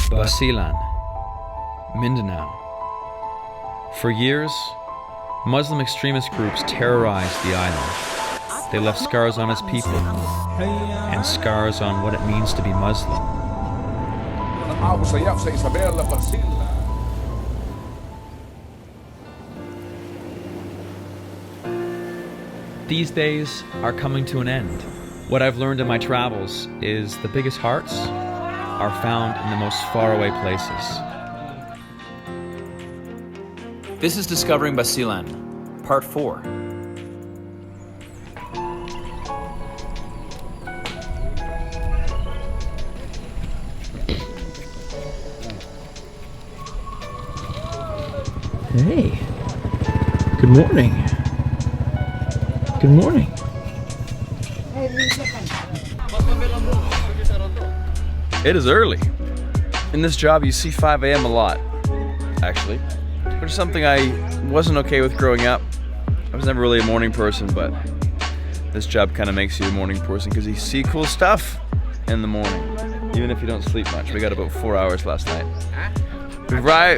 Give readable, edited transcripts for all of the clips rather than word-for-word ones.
Basilan, Mindanao. For years, Muslim extremist groups terrorized the island. They left scars on its people and scars on what it means to be Muslim. These days are coming to an end. What I've learned in my travels is the biggest hearts are found in the most faraway places. This is Discovering Basilian, Part 4. Hey, good morning. Good morning. It is early. In this job, you see 5 a.m. a lot, actually, which is something I wasn't okay with growing up. I was never really a morning person, but this job kind of makes you a morning person because you see cool stuff in the morning, even if you don't sleep much. We got about 4 hours last night.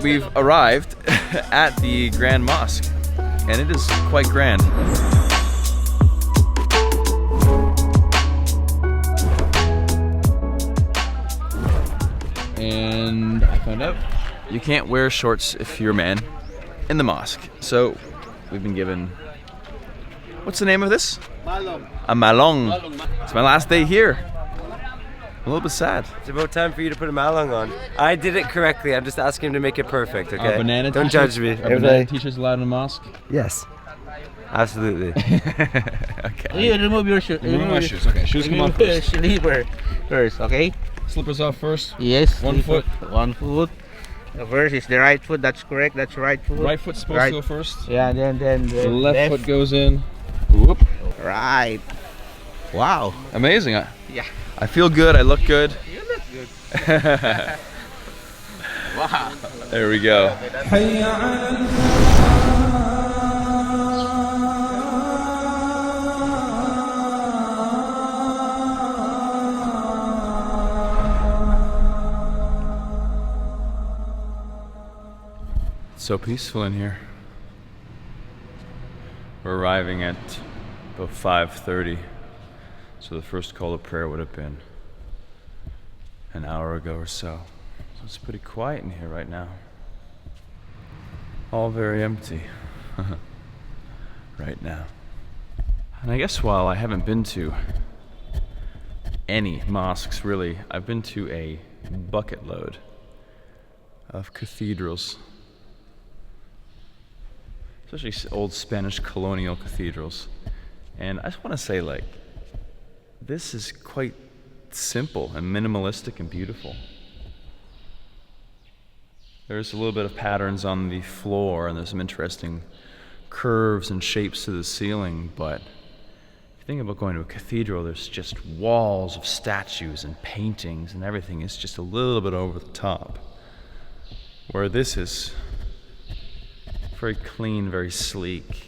We've arrived at the Grand Mosque, and it is quite grand. And I found out you can't wear shorts if you're a man in the mosque. So we've been given, what's the name of this? Malong. A malong. It's my last day here. A little bit sad. It's about time for you to put a malong on. I did it correctly. I'm just asking him to make it perfect, okay? Don't judge me. Are banana t-shirts allowed in the mosque? Yes. Absolutely. Okay. You remove your shoes. Remove my shoes. Okay, shoes come off first. Slipper first, okay? Slippers off first. Yes. One foot. One foot. The first is the right foot. That's correct. That's right foot. Right foot's supposed to go first. Yeah, then The left foot goes in. Whoop. Right. Wow. Amazing. Yeah. I feel good. I look good. You look good. Wow. There we go. It's so peaceful in here. We're arriving at about 5:30. So the first call to prayer would have been an hour ago or so. So it's pretty quiet in here right now. All very empty right now. And I guess while I haven't been to any mosques really, I've been to a bucket load of cathedrals. Especially old Spanish colonial cathedrals. And I just want to say, like, this is quite simple and minimalistic and beautiful. There's a little bit of patterns on the floor, and there's some interesting curves and shapes to the ceiling, but if you think about going to a cathedral, there's just walls of statues and paintings, and everything is just a little bit over the top. Where this is very clean, very sleek.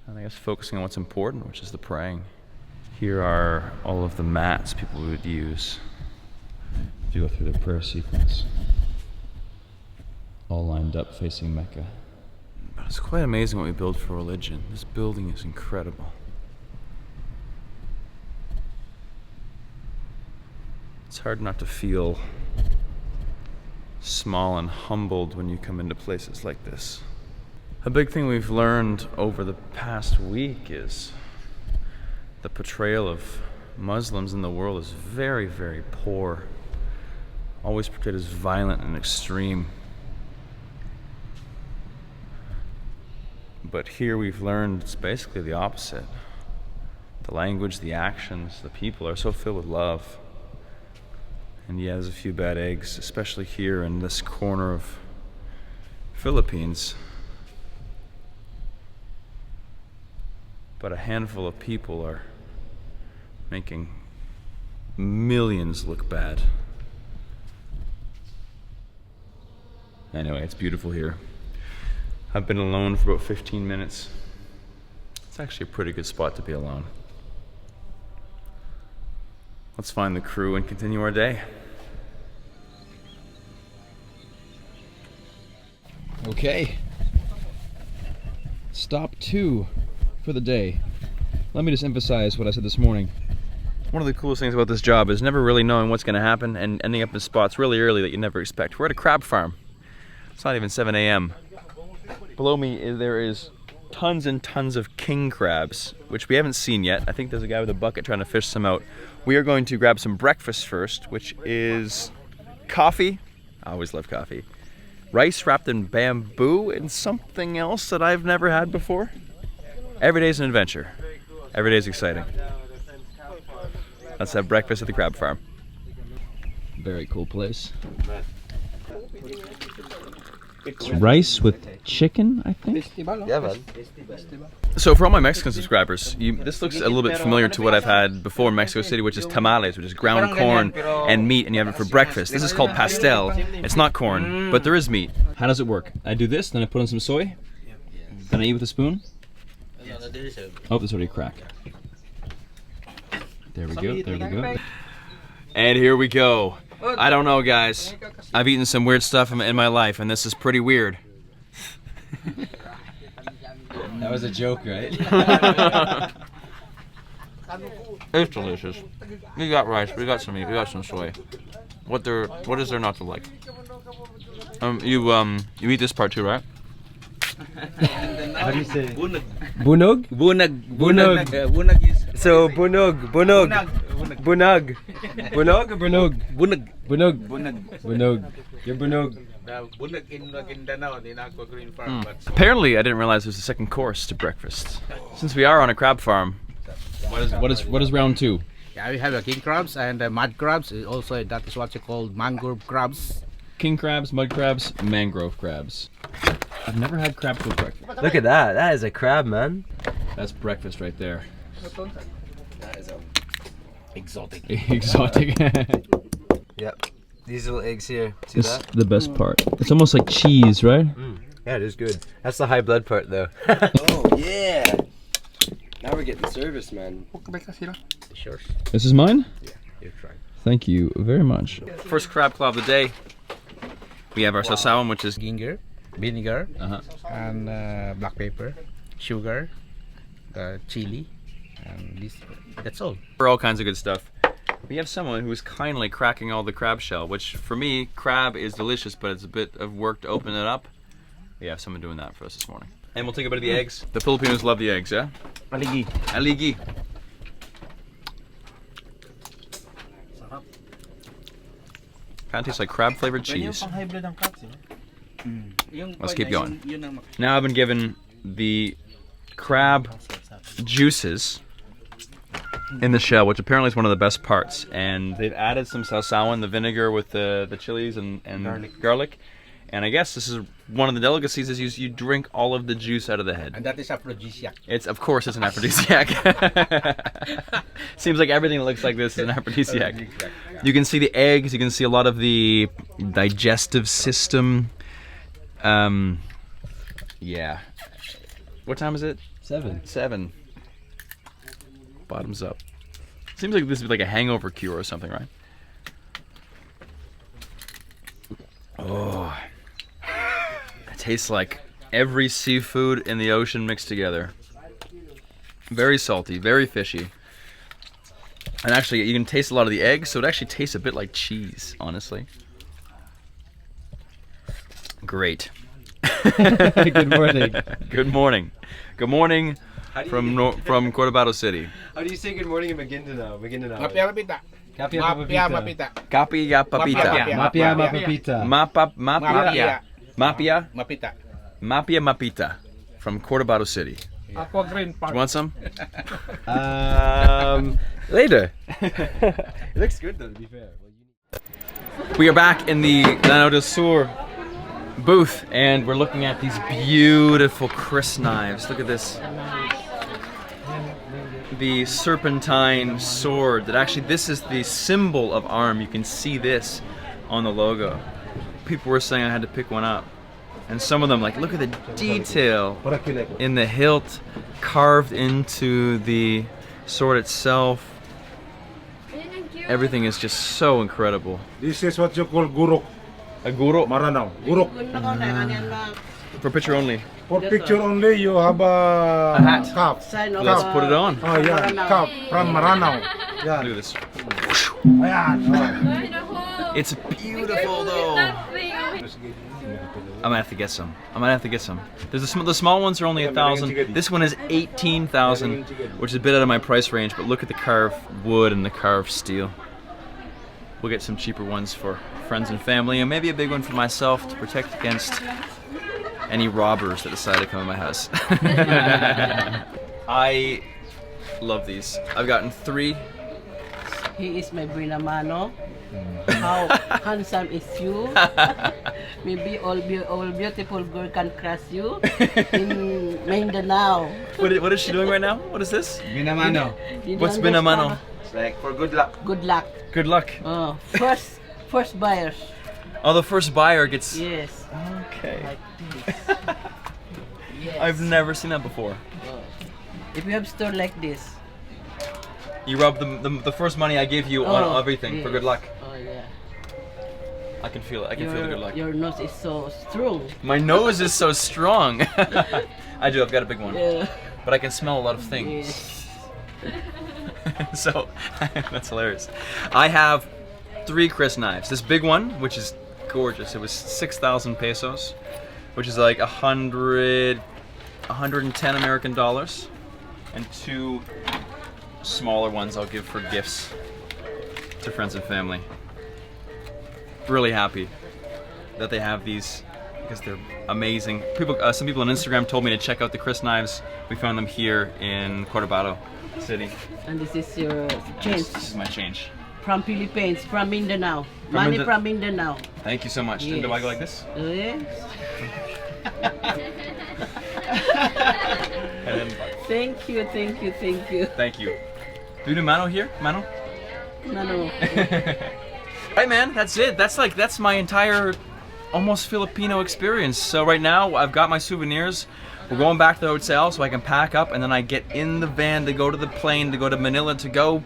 And I guess focusing on what's important, which is the praying. Here are all of the mats people would use to go through their prayer sequence. All lined up facing Mecca. But it's quite amazing what we build for religion. This building is incredible. It's hard not to feel small and humbled when you come into places like this. A big thing we've learned over the past week is the portrayal of Muslims in the world is very, very poor. Always portrayed as violent and extreme. But here we've learned it's basically the opposite. The language, the actions, the people are so filled with love. And yeah, there's a few bad eggs, especially here in this corner of Philippines. But a handful of people are making millions look bad. Anyway, it's beautiful here. I've been alone for about 15 minutes. It's actually a pretty good spot to be alone. Let's find the crew and continue our day. Okay. Stop 2 for the day. Let me just emphasize what I said this morning. One of the coolest things about this job is never really knowing what's going to happen and ending up in spots really early that you never expect. We're at a crab farm. It's not even 7 a.m. Below me there is tons and tons of king crabs, which we haven't seen yet. I think there's a guy with a bucket trying to fish some out. We are going to grab some breakfast first, which is coffee. I always love coffee. Rice wrapped in bamboo and something else that I've never had before. Every day's an adventure. Every day's exciting. Let's have breakfast at the crab farm. Very cool place. It's rice with chicken, I think. Yeah, man. So for all my Mexican subscribers, this looks a little bit familiar to what I've had before in Mexico City, which is tamales, which is ground corn and meat, and you have it for breakfast. This is called pastel. It's not corn, but there is meat. How does it work? I do this, then I put on some soy, then I eat with a spoon. Oh, there's already a crack. There we go, there we go. And here we go. I don't know, guys. I've eaten some weird stuff in my life, and this is pretty weird. That was a joke, right? It's delicious. We got rice, we got some meat, we got some soy. What is there not to like? You eat this part too, right? How do you say? Bunog. Bunog? Bunag. Bunog. Bunag is. So bunog, bunog, bunag, bunog or bunog? Bunag. Bunog, Bunag. bunog. You're bunog. The bunag in Mindanao, the Aqua Green Farm. But Apparently, I didn't realize there's a second course to breakfast. Since we are on a crab farm, what is round 2? yeah, we have a king crabs and mud crabs. Also, that is what you call mangrove crabs. King crabs, mud crabs, mangrove crabs. I've never had crab for breakfast. Look at that. That is a crab, man. That's breakfast right there. That is exotic. Exotic. Yep. These little eggs here. See It's that? the best part. It's almost like cheese, right? Yeah, it is good. That's the high blood part, though. Oh, yeah. Now we're getting service, man. Sure. This is mine? Yeah, you try. Thank you very much. First crab claw of the day. We have our sausawan, which is Ginger, vinegar, uh-huh. and black pepper, sugar, chili, and this. That's all. for all kinds of good stuff. We have someone who is kindly cracking all the crab shell, which for me, crab is delicious, but it's a bit of work to open it up. We have someone doing that for us this morning. And we'll take a bit of the eggs. The Filipinos love the eggs, yeah? Aligi. Aligi. Kind of tastes like crab flavored cheese. Let's keep going. Now I've been given the crab juices in the shell, which apparently is one of the best parts. And they've added some sausawan, the vinegar with the chilies and garlic. And I guess this is one of the delicacies is you drink all of the juice out of the head. And that is aphrodisiac. Of course it's an aphrodisiac. Seems like everything that looks like this is an aphrodisiac. You can see the eggs, you can see a lot of the digestive system. Yeah. What time is it? 7. Bottoms up. Seems like this would be like a hangover cure or something, right? Oh. It tastes like every seafood in the ocean mixed together. Very salty, very fishy. And actually, you can taste a lot of the eggs, so it actually tastes a bit like cheese, honestly. Great. Good morning. Good morning. Good morning from Cotabato City. How do you say good morning in Maguindanao? Mapia mapita. Kapia Mapia mapita. mapita. Kapi ya papita. Mapia mapapita. Mapia. Mapia. Mapita. Mapia mapita. From Cotabato City. Aqua Green Do you want some? Later. It looks good though, to be fair. We are back in the Llano del Sur booth, and we're looking at these beautiful Chris knives. Look at this. The serpentine sword that actually, this is the symbol of ARMM. You can see this on the logo. People were saying I had to pick one up. And some of them, like, look at the detail in the hilt carved into the sword itself. Everything is just so incredible. This is what you call guruk. A guro. Maranao. Guruk. For picture only. For picture only, you have a hat. cup. Sign of Let's put it on. Oh yeah, cup from Maranao. Yeah. Look at this. Ayan. Oh. It's beautiful though. I'm gonna have to get some. There's the small ones are only 1,000. This one is 18,000, which is a bit out of my price range. But look at the carved wood and the carved steel. We'll get some cheaper ones for friends and family, and maybe a big one for myself to protect against any robbers that decide to come in my house. I love these. I've gotten 3. He is my Brinamano. How handsome is you? Maybe all beautiful girl can crush you in Mindanao. What is she doing right now? What is this? Binamano. What's Binamano? It's like for good luck. Good luck. Good luck. First buyers. Oh, the first buyer gets... Yes. Okay. Like this. Yes. I've never seen that before. If you have store like this. You rub the first money I give you on everything for good luck. Oh yeah. I can feel it. I can feel the good luck. Your nose is so strong. My nose is so strong. I do. I've got a big one. Yeah. But I can smell a lot of things. Yes. So that's hilarious. I have 3 Chris knives. This big one, which is gorgeous. It was 6,000 pesos, which is like 110 American dollars, and 2 smaller ones I'll give for gifts to friends and family. Really happy that they have these because they're amazing. Some people on Instagram told me to check out the Chris knives. We found them here in Cotabato City. And this is your change. This is my change. From Philippines, from Mindanao. Money from Mindanao. Thank you so much. Yes. Do I go like this? Yes. And then, Thank you. thank you. Do we do Mano here? Mano? No. Right, man, that's it. That's my entire almost Filipino experience. So right now I've got my souvenirs. We're going back to the hotel so I can pack up, and then I get in the van to go to the plane to go to Manila to go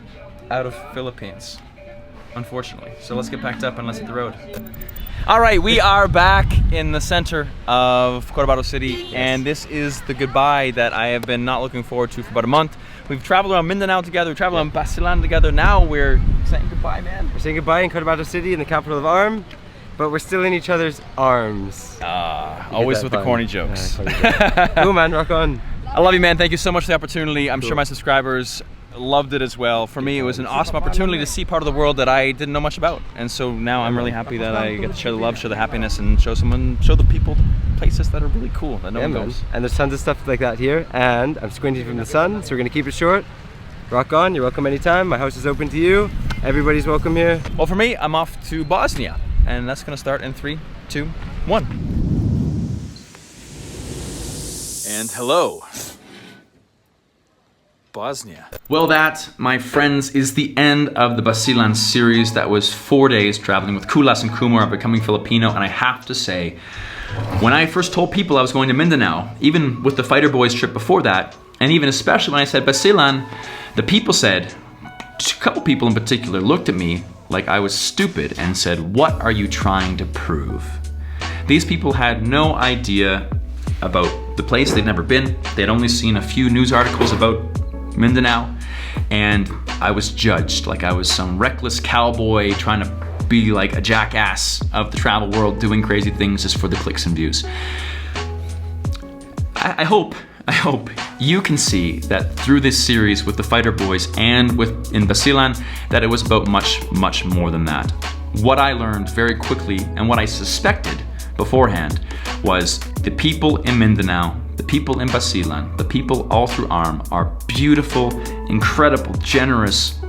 out of Philippines, unfortunately. So let's get packed up and let's hit the road. All right, we are back in the center of Cotabato City, and this is the goodbye that I have been not looking forward to for about a month. We've traveled around Mindanao together, we've traveled around Basilan together. Now we're saying goodbye, man. We're saying goodbye in Cotabato City, in the capital of ARMM, but we're still in each other's arms. Always with the corny jokes. Cool, man, rock on. I love you, man. Thank you so much for the opportunity. I'm sure my subscribers loved it as well. For me, it was an awesome opportunity to see part of the world that I didn't know much about, and so now I'm really happy that I get to share the love, share the happiness, and show the people places that are really cool that no one goes. And there's tons of stuff like that here, and I'm squinting from the sun, so we're gonna keep it short. Rock on, you're welcome anytime. My house is open to you. Everybody's welcome here. Well, for me, I'm off to Bosnia, and that's gonna start in 3, 2, 1. And hello, Bosnia. Well, that, my friends, is the end of the Basilan series. That was 4 days traveling with Kulas of Becoming Filipino, and I have to say, when I first told people I was going to Mindanao, even with the Fighterboys trip before that, and even especially when I said Basilan, the people said, a couple people in particular looked at me like I was stupid and said, "What are you trying to prove?" These people had no idea about the place. They'd never been. They'd only seen a few news articles about Mindanao, and I was judged like I was some reckless cowboy trying to be like a jackass of the travel world doing crazy things just for the clicks and views. I hope you can see that through this series with the Fighterboys and in Basilan, that it was about much more than that. What I learned very quickly, and what I suspected beforehand, was the people in Mindanao, the people in Basilan, the people all through ARMM are beautiful, incredible, generous,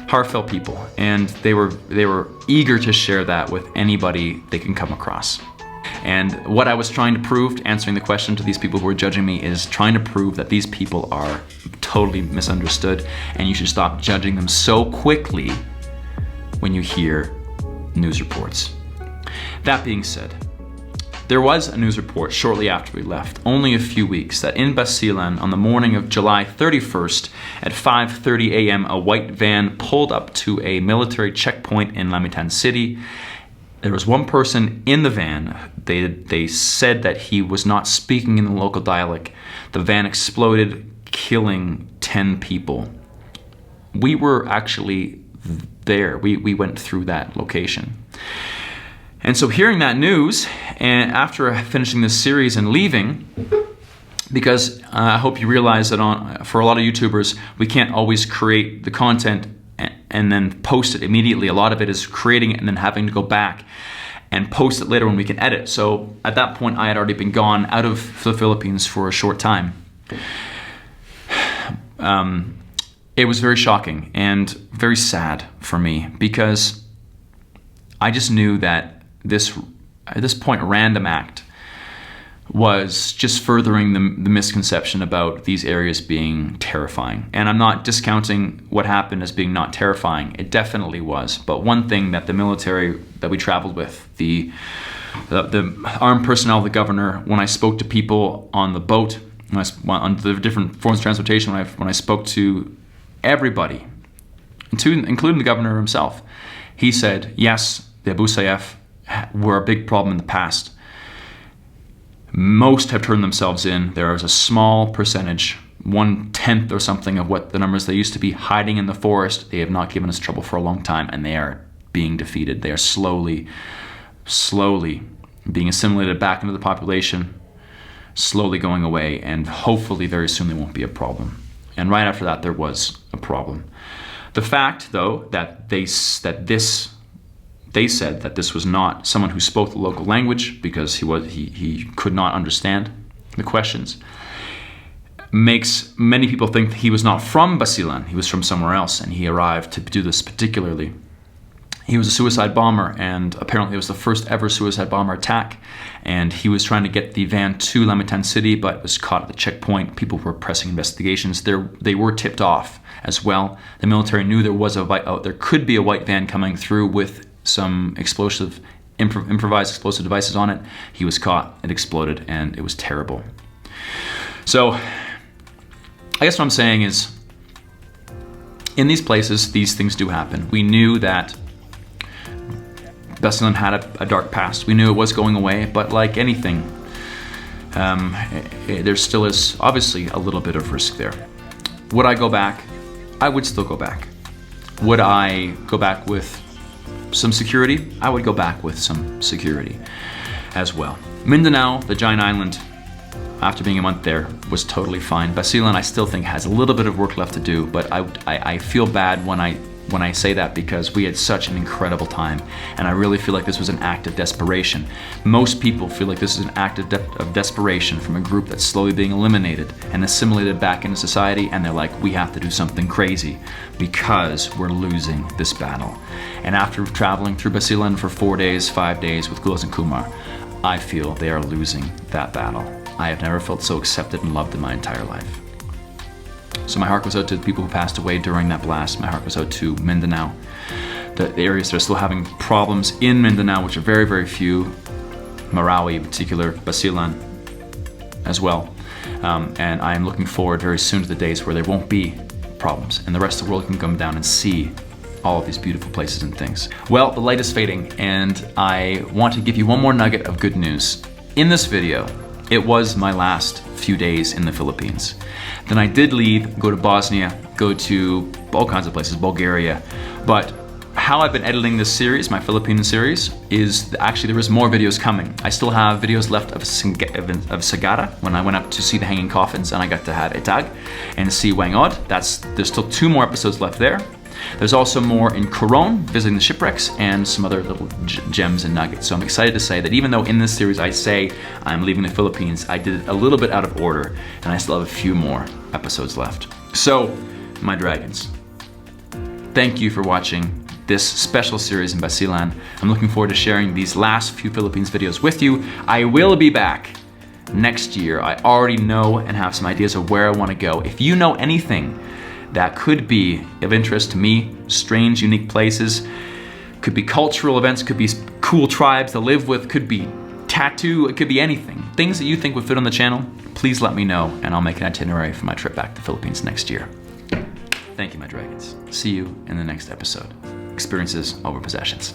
heartfelt people, and they were eager to share that with anybody they can come across. And what I was trying to prove, answering the question to these people who were judging me, is trying to prove that these people are totally misunderstood, and you should stop judging them so quickly when you hear news reports. That being said, there was a news report shortly after we left, only a few weeks, that in Basilan on the morning of July 31st at 5:30 a.m. a white van pulled up to a military checkpoint in Lamitan City, There was one person in the van. They said that he was not speaking in the local dialect. The van exploded, killing 10 people. We were actually there. We went through that location. And so hearing that news, and after finishing this series and leaving, because I hope you realize that for a lot of YouTubers, we can't always create the content and then post it immediately. A lot of it is creating it and then having to go back and post it later when we can edit. So at that point, I had already been gone out of the Philippines for a short time. It was very shocking and very sad for me, because I just knew that at this point, random act was just furthering the misconception about these areas being terrifying. And I'm not discounting what happened as being not terrifying. It definitely was. But one thing that the military that we traveled with, the armed personnel, the governor, when I spoke to people on the boat, on the different forms of transportation, when I spoke to everybody, including the governor himself, he said, yes, the Abu Sayyaf were a big problem in the past. Most have turned themselves in. There is a small percentage, 1/10 or something of what the numbers they used to be, hiding in the forest. They have not given us trouble for a long time, and they are being defeated. They are slowly being assimilated back into the population, slowly going away, and hopefully very soon they won't be a problem. And right after that, there was a problem. The fact, though, that they said that this was not someone who spoke the local language, because he could not understand the questions, makes many people think that he was not from Basilan. He was from somewhere else, and he arrived to do this particularly. He was a suicide bomber, and apparently it was the first ever suicide bomber attack, and he was trying to get the van to Lamitan City, but was caught at the checkpoint. People were pressing investigations. They were tipped off as well. The military knew there could be a white van coming through with some improvised explosive devices on it. He was caught, it exploded, and it was terrible. So I guess what I'm saying is, in these places, these things do happen. We knew that Basilan had a dark past. We knew it was going away, but like anything, there still is obviously a little bit of risk there. Would I go back? I would still go back. Would I go back with some security? I would go back with some security as well. Mindanao, the giant island, after being a month there, was totally fine. Basilan, I still think, has a little bit of work left to do, but I feel bad when I say that, because we had such an incredible time, and I really feel like this was an act of desperation. Most people feel like this is an act of desperation from a group that's slowly being eliminated and assimilated back into society, and they're like, we have to do something crazy because we're losing this battle. And after traveling through Basilan for 4 days, 5 days with Kulas and Kumar, I feel they are losing that battle. I have never felt so accepted and loved in my entire life. So my heart goes out to the people who passed away during that blast. My heart goes out to Mindanao, the areas that are still having problems in Mindanao, which are very, very few. Marawi in particular, Basilan as well. And I am looking forward very soon to the days where there won't be problems, and the rest of the world can come down and see all of these beautiful places and things. Well, the light is fading, and I want to give you one more nugget of good news. In this video, it was my last few days in the Philippines. Then I did leave, go to Bosnia, go to all kinds of places, Bulgaria. But how I've been editing this series, my Filipino series, is actually there is more videos coming. I still have videos left of Sagara, when I went up to see the hanging coffins and I got to have Etag and see Wangod. There's still 2 more episodes left there. There's also more in Coron, visiting the shipwrecks, and some other little gems and nuggets. So I'm excited to say that even though in this series I say I'm leaving the Philippines, I did it a little bit out of order, and I still have a few more episodes left. So, my dragons, thank you for watching this special series in Basilan. I'm looking forward to sharing these last few Philippines videos with you. I will be back next year. I already know and have some ideas of where I want to go. If you know anything that could be of interest to me, strange, unique places, could be cultural events, could be cool tribes to live with, could be tattoo, it could be anything. Things that you think would fit on the channel, please let me know, and I'll make an itinerary for my trip back to the Philippines next year. Thank you, my dragons. See you in the next episode. Experiences over possessions.